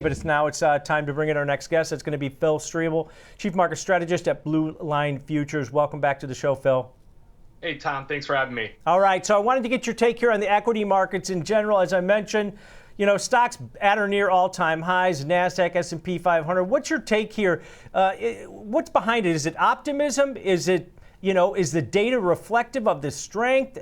But it's time to bring in our next guest. It's going to be Phil Streible, Chief Market Strategist at Blue Line Futures. Welcome back to the show, Phil. Hey, Tom. Thanks for having me. All right. So I wanted to get your take here on the equity markets in general. As I mentioned, stocks at or near all-time highs, NASDAQ, S&P 500. What's your take here? What's behind it? Is it optimism? Is it, is the data reflective of the strength?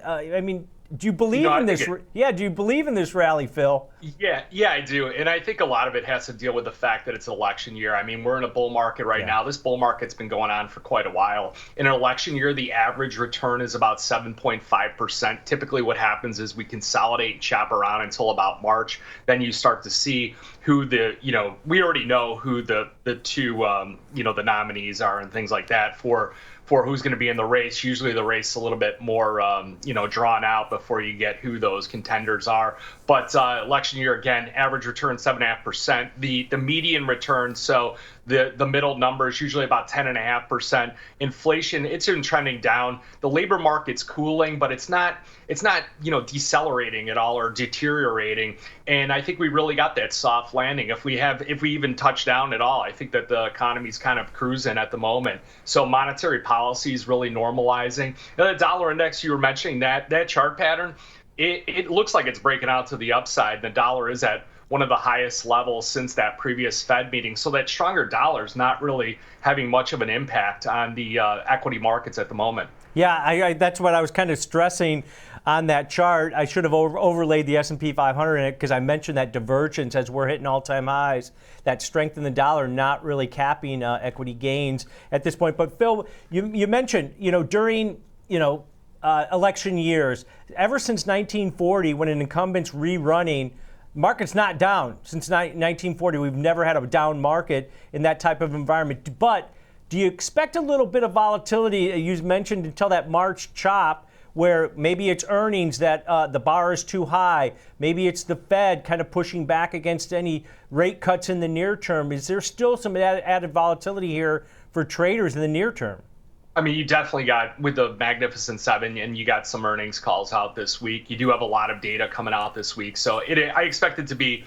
Do you believe in this? Do you believe in this rally, Phil? Yeah, I do. And I think a lot of it has to deal with the fact that it's an election year. I mean, we're in a bull market right now. This bull market's been going on for quite a while. In an election year, the average return is about 7.5%. Typically what happens is we consolidate and shop around until about March. Then you start to see who we already know who the two, the nominees are and things like that for who's going to be in the race. Usually the race is a little bit more, drawn out before you get who those contenders are. But election year, again, average return 7.5%. The median return, so the middle number is usually about 10.5%. Inflation, it's been trending down. The labor market's cooling, but it's not decelerating at all or deteriorating. And I think we really got that soft landing. If we even touch down at all, I think that the economy's kind of cruising at the moment. So monetary policy is really normalizing. Now, the dollar index, you were mentioning that chart pattern, it looks like it's breaking out to the upside. The dollar is at one of the highest levels since that previous Fed meeting. So that stronger dollar is not really having much of an impact on the equity markets at the moment. Yeah, that's what I was kind of stressing on that chart. I should have overlaid the S&P 500 in it because I mentioned that divergence as we're hitting all-time highs, that strength in the dollar not really capping equity gains at this point. But Phil, you mentioned, during, election years, ever since 1940 when an incumbent's rerunning, market's not down. Since 1940, we've never had a down market in that type of environment. But do you expect a little bit of volatility, you mentioned, until that March chop, where maybe it's earnings that the bar is too high? Maybe it's the Fed kind of pushing back against any rate cuts in the near term. Is there still some added volatility here for traders in the near term? I mean, you definitely got, with the Magnificent Seven, and you got some earnings calls out this week. You do have a lot of data coming out this week. So I expect it to be,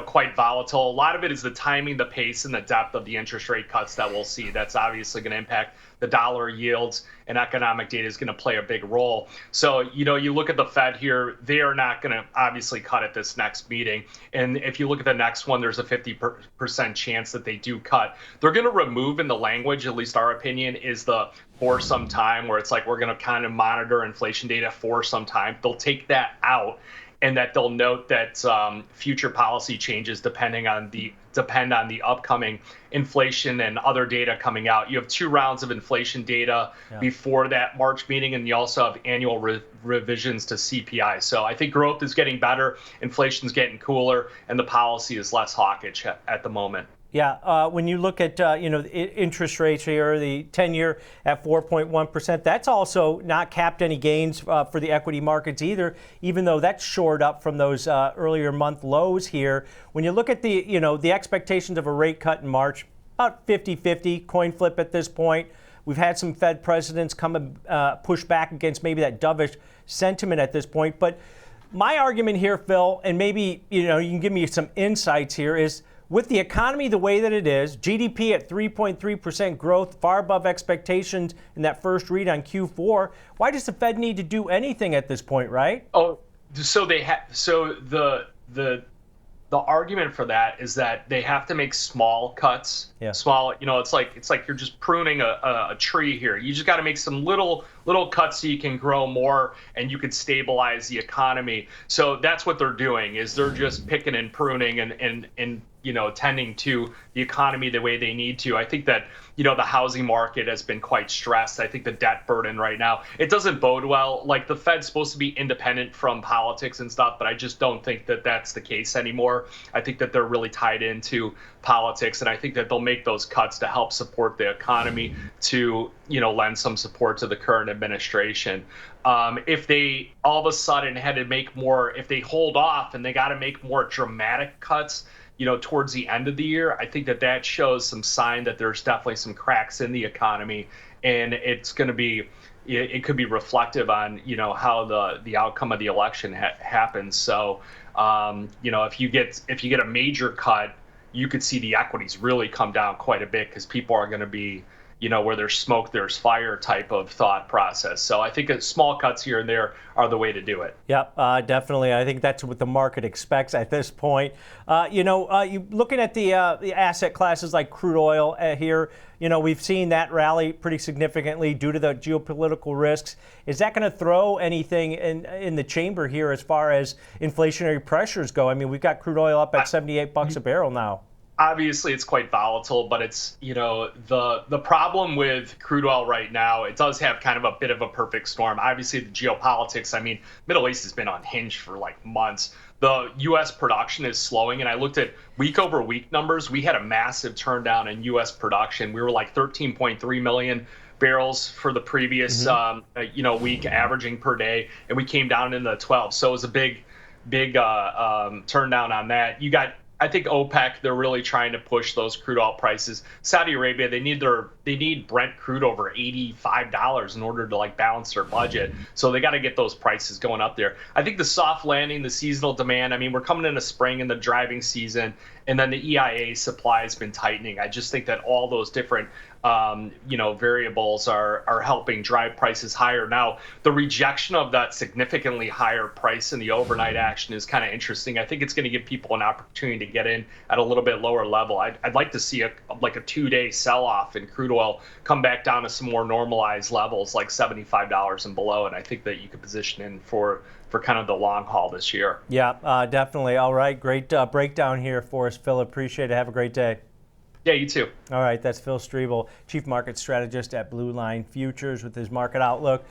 quite volatile. A lot of it is the timing, the pace, and the depth of the interest rate cuts that we'll see. That's obviously going to impact the dollar yields, and economic data is going to play a big role. So, you look at the Fed here, they are not going to obviously cut at this next meeting. And if you look at the next one, there's a 50% chance that they do cut. They're going to remove in the language, at least our opinion, is the for some time, where it's like we're going to kind of monitor inflation data for some time. They'll take that out, and that they'll note that future policy changes depend on the upcoming inflation and other data coming out. You have 2 rounds of inflation data before that March meeting, and you also have annual revisions to CPI. So I think growth is getting better, inflation's getting cooler, and the policy is less hawkish at the moment. Yeah, when you look at interest rates here, the 10-year at 4.1%, that's also not capped any gains for the equity markets either, even though that's shored up from those earlier month lows here. When you look at the expectations of a rate cut in March, about 50-50, coin flip at this point. We've had some Fed presidents come and push back against maybe that dovish sentiment at this point. But my argument here, Phil, and maybe you can give me some insights here, is with the economy the way that it is, GDP at 3.3% growth, far above expectations in that first read on Q4, why does the Fed need to do anything at this point, right? Oh, so the argument for that is that they have to make small cuts. Yeah. Small, it's like you're just pruning a tree here. You just got to make some little cuts so you can grow more and you could stabilize the economy. So that's what they're doing, is they're just picking and pruning and tending to the economy the way they need to. I think that, the housing market has been quite stressed. I think the debt burden right now, it doesn't bode well. Like, the Fed's supposed to be independent from politics and stuff, but I just don't think that that's the case anymore. I think that they're really tied into politics, and I think that they'll make those cuts to help support the economy, to, lend some support to the current administration. If they all of a sudden had to make more, if they hold off and they got to make more dramatic cuts, towards the end of the year, I think that shows some sign that there's definitely some cracks in the economy, and it's going to be, it could be reflective on, how the outcome of the election happens. So If you get a major cut, you could see the equities really come down quite a bit because people are going to be, where there's smoke, there's fire type of thought process. So I think small cuts here and there are the way to do it. Yep, definitely. I think that's what the market expects at this point. You looking at the asset classes like crude oil here, we've seen that rally pretty significantly due to the geopolitical risks. Is that going to throw anything in the chamber here as far as inflationary pressures go? I mean, we've got crude oil up at $78 a barrel now. Obviously, it's quite volatile, but it's, the problem with crude oil right now, it does have kind of a bit of a perfect storm. Obviously, the geopolitics, Middle East has been unhinged for like months. The U.S. production is slowing, and I looked at week over week numbers. We had a massive turndown in U.S. production. We were like 13.3 million barrels for the previous, week averaging per day, and we came down into the 12. So it was a big turndown on that. I think OPEC, they're really trying to push those crude oil prices. Saudi Arabia, they need Brent crude over $85 in order to balance their budget. So they got to get those prices going up there. I think the soft landing, the seasonal demand, we're coming into spring and the driving season, and then the EIA supply has been tightening. I just think that all those different variables are helping drive prices higher. Now, the rejection of that significantly higher price in the overnight action is kind of interesting. I think it's going to give people an opportunity to get in at a little bit lower level. I'd like to see a 2-day sell-off in crude oil come back down to some more normalized levels, like $75 and below. And I think that you could position in for kind of the long haul this year. Yeah, definitely. All right, great breakdown here for us, Phil. Appreciate it. Have a great day. Yeah, you too. All right, that's Phil Streible, Chief Market Strategist at Blue Line Futures with his market outlook.